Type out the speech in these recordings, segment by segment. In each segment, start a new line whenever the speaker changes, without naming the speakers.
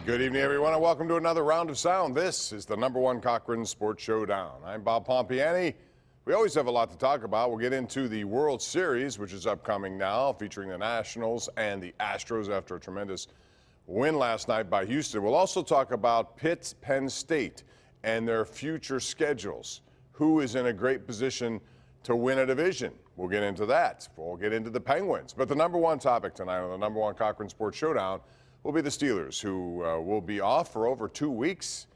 Good evening, everyone, and welcome to another round of sound. This is the #1 Cochran Sports Showdown. I'm Bob Pompeani. We always have a lot to talk about. We'll get into the World Series, which is upcoming now, featuring the Nationals and the Astros after a tremendous win last night by Houston. We'll also talk about Pitt, Penn State, and their future schedules. Who is in a great position to win a division? We'll get into that. We'll get into the Penguins. But the #1 topic tonight on the #1 Cochran Sports Showdown will be the Steelers, who will be off for over 2 weeks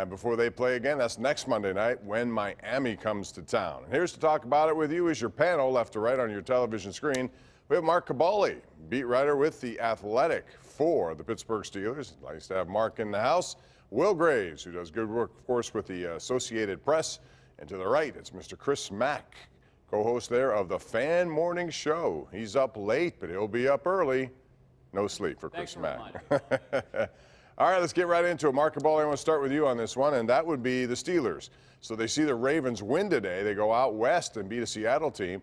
before they play again. That's next Monday night when Miami comes to town. And here's to talk about it with you is your panel, left to right on your television screen. We have Mark Kaboly, beat writer with The Athletic for the Pittsburgh Steelers. Nice to have Mark in the house. Will Graves, who does good work, of course, with the Associated Press. And to the right, it's Mr. Chris Mack, co-host there of the Fan Morning Show. He's up late, but he'll be up early. No sleep for Chris Mack. All right, let's get right into it. Mark Kaboly, I want to start with you on this one, and that would be the Steelers. So they see the Ravens win today. They go out west and beat a Seattle team.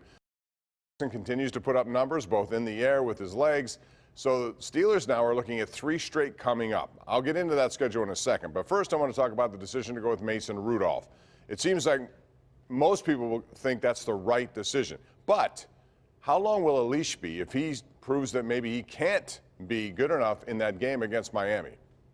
Continues to put up numbers both in the air with his legs. So the Steelers now are looking at 3 straight coming up. I'll get into that schedule in a second, but first I want to talk about the decision to go with Mason Rudolph. It seems like most people will think that's the right decision, but how long will a leash be if he proves that maybe he can't be good enough in that game against Miami?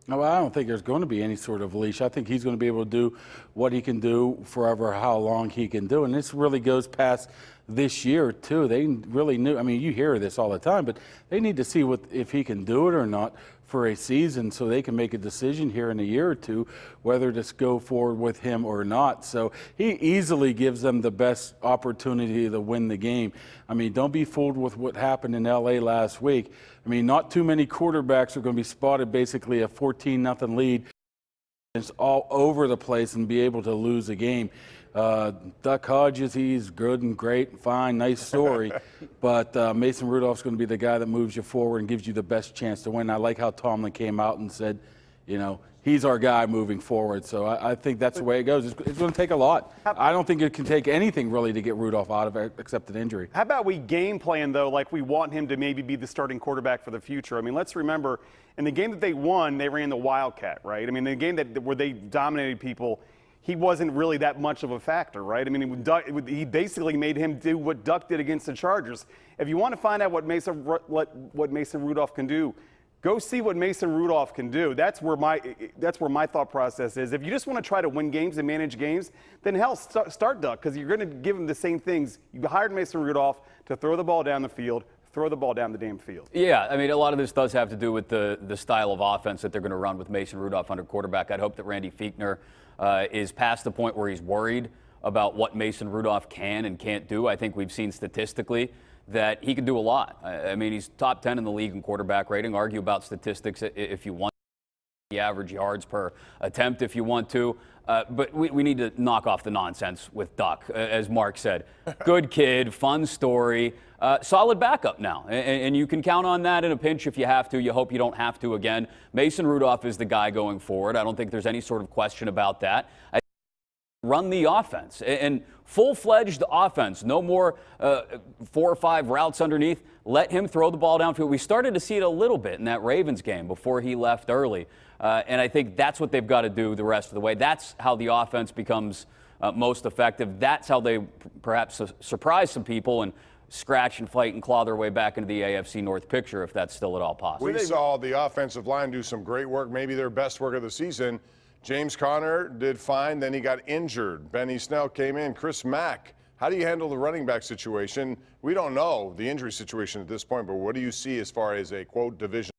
No, I don't think there's going to be any sort of leash. I think he's going to be able to do what he can do forever, how long he can do. And this really goes past this year, too. They really knew. I mean, you hear this all the time, but they need to see if he can do it or not for a season so they can make a decision here in a year or two whether to go forward with him or not. So he easily gives them the best opportunity to win the game. I mean, don't be fooled with what happened in L.A. last week. I mean, not too many quarterbacks are going to be spotted basically a 14-0 lead. It's all over the place and be able to lose a game. Duck Hodges, he's good and great and fine, nice story. But Mason Rudolph's going to be the guy that moves you forward and gives you the best chance to win. I like how Tomlin came out and said, you know, he's our guy moving forward. So I think that's the way it goes. It's going to take a lot. I don't think it can take anything really to get Rudolph out of it except an injury.
How about we game plan, though, like we want him to maybe be the starting quarterback for the future? I mean, let's remember, in the game that they won, they ran the Wildcat, right? I mean, the game where they dominated people, he wasn't really that much of a factor, right? I mean, he basically made him do what Duck did against the Chargers. If you want to find out what Mason Rudolph can do, go see what Mason Rudolph can do. That's where my thought process is. If you just want to try to win games and manage games, then hell, start Duck, because you're going to give him the same things. You hired Mason Rudolph to throw the ball down the field, throw the ball down the damn field.
Yeah, I mean, a lot of this does have to do with the style of offense that they're going to run with Mason Rudolph under quarterback. I'd hope that Randy Fichtner is past the point where he's worried about what Mason Rudolph can and can't do. I think we've seen statistically that he can do a lot. I mean, he's top 10 in the league in quarterback rating. Argue about statistics if you want. The average yards per attempt if you want to. But we need to knock off the nonsense with Duck, as Mark said. Good kid, fun story, solid backup now. And you can count on that in a pinch if you have to. You hope you don't have to again. Mason Rudolph is the guy going forward. I don't think there's any sort of question about that. Run the offense and full-fledged offense. No more 4 or 5 routes underneath. Let him throw the ball downfield. We started to see it a little bit in that Ravens game before he left early. And I think that's what they've got to do the rest of the way. That's how the offense becomes most effective. That's how they perhaps surprise some people and scratch and fight and claw their way back into the AFC North picture, if that's still at all possible.
We saw the offensive line do some great work, maybe their best work of the season. James Conner did fine, then he got injured. Benny Snell came in. Chris Mack, how do you handle the running back situation? We don't know the injury situation at this point, but what do you see as far as a, quote, division?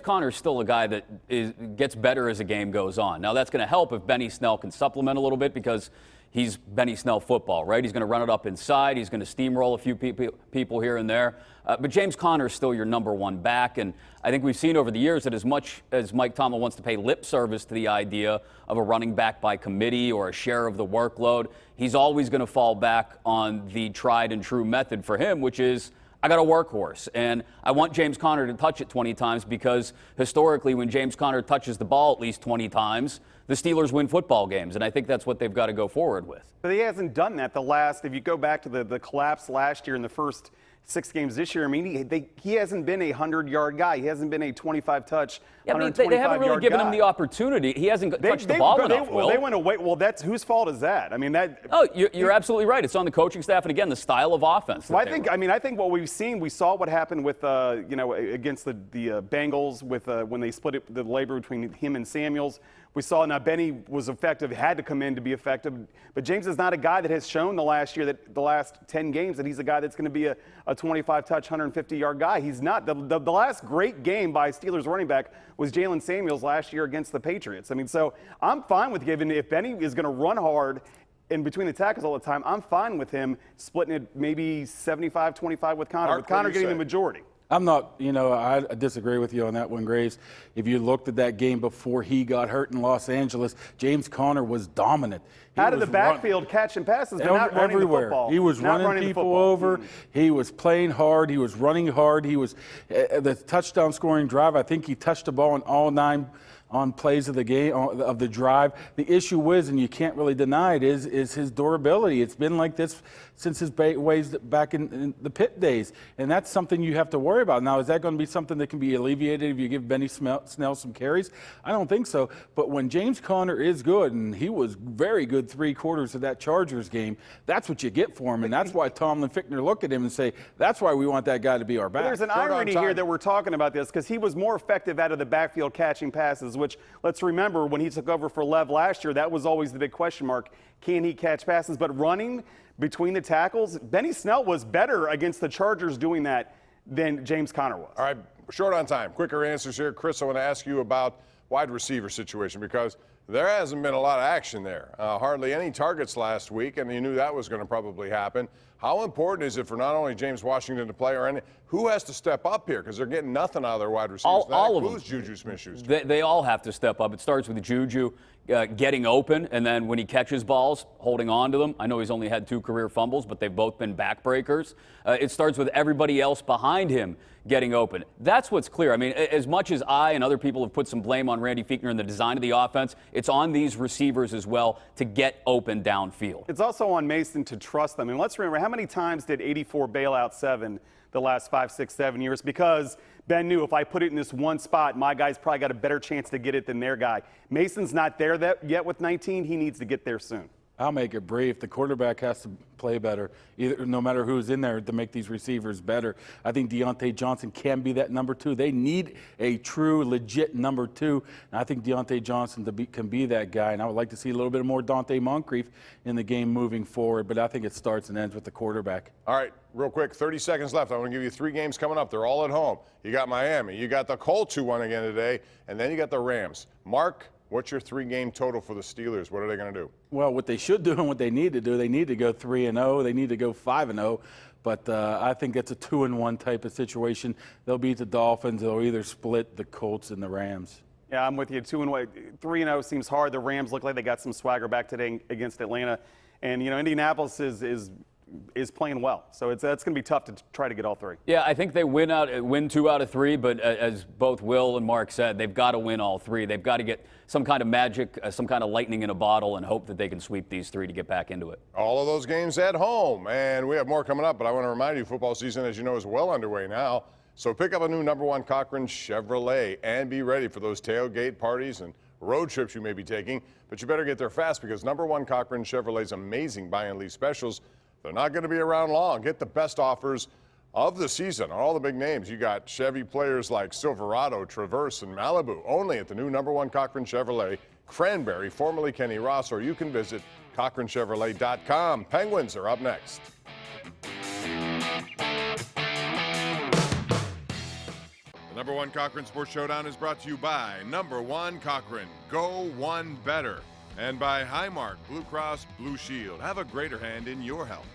Connor's still a guy that gets better as the game goes on. Now, that's going to help if Benny Snell can supplement a little bit because he's Benny Snell football, right? He's going to run it up inside. He's going to steamroll a few people here and there. But James Conner is still your #1 back. And I think we've seen over the years that as much as Mike Tomlin wants to pay lip service to the idea of a running back by committee or a share of the workload, he's always going to fall back on the tried and true method for him, which is, I got a workhorse, and I want James Conner to touch it 20 times because historically when James Conner touches the ball at least 20 times, the Steelers win football games, and I think that's what they've got to go forward with.
But he hasn't done that if you go back to the collapse last year in the first 6 games this year. I mean, he hasn't been a 100-yard guy. He hasn't been a 25-touch,
Yeah, I mean,
125-yard
they haven't really given
guy.
him the opportunity. He hasn't touched the ball enough, Will.
Well, they went away. Well, that's whose fault is that? I mean, that.
Oh, you're absolutely right. It's on the coaching staff, and again, the style of offense.
Well, I think what we've seen, we saw what happened with, against the Bengals with when they split the labor between him and Samuels. We saw now Benny was effective, had to come in to be effective, but James is not a guy that has shown the last 10 games that he's a guy that's going to be a 25-touch, 150-yard guy. He's not. The last great game by Steelers running back was Jalen Samuels last year against the Patriots. I mean, so I'm fine with giving, if Benny is going to run hard in between the tackles all the time, I'm fine with him splitting it maybe 75-25 with Connor, with Connor getting the majority.
I'm not, I disagree with you on that one, Graves. If you looked at that game before he got hurt in Los Angeles, James Conner was dominant.
Out of the backfield, catching passes, but not running
everywhere.
the football.
He was running people over. He was playing hard. He was running hard. He was the touchdown scoring drive. I think he touched the ball in all 9 on plays of the game, of the drive. The issue is, and you can't really deny it, is his durability. It's been like this since his ways back in the Pitt days, and that's something you have to worry about. Now, is that going to be something that can be alleviated if you give Benny Snell some carries? I don't think so. But when James Conner is good, and he was very good 3/4 of that Chargers game, that's what you get for him, and that's why Tomlin Fichtner look at him and say, that's why we want that guy to be our back.
But there's an irony here that we're talking about this because he was more effective out of the backfield catching passes, which, let's remember, when he took over for Lev last year, that was always the big question mark. Can he catch passes? But running between the tackles, Benny Snell was better against the Chargers doing that than James Conner was.
All right, short on time. Quicker answers here. Chris, I want to ask you about wide receiver situation because there hasn't been a lot of action there. Hardly any targets last week, and you knew that was going to probably happen. How important is it for not only James Washington to play, who has to step up here? Because they're getting nothing out of their wide receivers.
All of them.
Juju Smith-Schuster.
They all have to step up. It starts with Juju getting open, and then when he catches balls, holding on to them. I know he's only had 2 career fumbles, but they've both been backbreakers. It starts with everybody else behind him getting open. That's what's clear. I mean, as much as I and other people have put some blame on Randy Fichtner and the design of the offense, it's on these receivers as well to get open downfield.
It's also on Mason to trust them. And let's remember, how many times did 84 bail out 7 the last 5, 6, 7 years? Because Ben knew if I put it in this one spot, my guy's probably got a better chance to get it than their guy. Mason's not there yet with 19. He needs to get there soon.
I'll make it brief. The quarterback has to play better, no matter who's in there, to make these receivers better. I think Deontay Johnson can be that number 2. They need a true, legit number 2. And I think Deontay Johnson can be that guy. And I would like to see a little bit more Dante Moncrief in the game moving forward. But I think it starts and ends with the quarterback.
All right, real quick, 30 seconds left. I want to give you 3 games coming up. They're all at home. You got Miami. You got the Colts who won again today. And then you got the Rams. Mark, what's your 3-game total for the Steelers? What are they going to do?
Well, what they should do and what they need to do, they need to go 3-0. They need to go 5-0. But I think it's a 2-1 type of situation. They'll beat the Dolphins. They'll either split the Colts and the Rams.
Yeah, I'm with you. 3-0 seems hard. The Rams look like they got some swagger back today against Atlanta. And, Indianapolis is playing well. So that's going to be tough to try to get all 3.
Yeah, I think they win 2 out of 3, but as both Will and Mark said, they've got to win all 3. They've got to get some kind of magic, some kind of lightning in a bottle, and hope that they can sweep these 3 to get back into it.
All of those games at home, and we have more coming up, but I want to remind you, football season, as you know, is well underway now. So pick up a new #1 Cochran Chevrolet and be ready for those tailgate parties and road trips you may be taking. But you better get there fast because #1 Cochran Chevrolet's amazing buy and lease specials, they're not going to be around long. Get the best offers of the season on all the big names. You got Chevy players like Silverado, Traverse, and Malibu, only at the new #1 Cochran Chevrolet, Cranberry, formerly Kenny Ross, or you can visit CochranChevrolet.com. Penguins are up next. The #1 Cochran Sports Showdown is brought to you by #1 Cochran, Go One Better, and by Highmark Blue Cross Blue Shield. Have a greater hand in your health.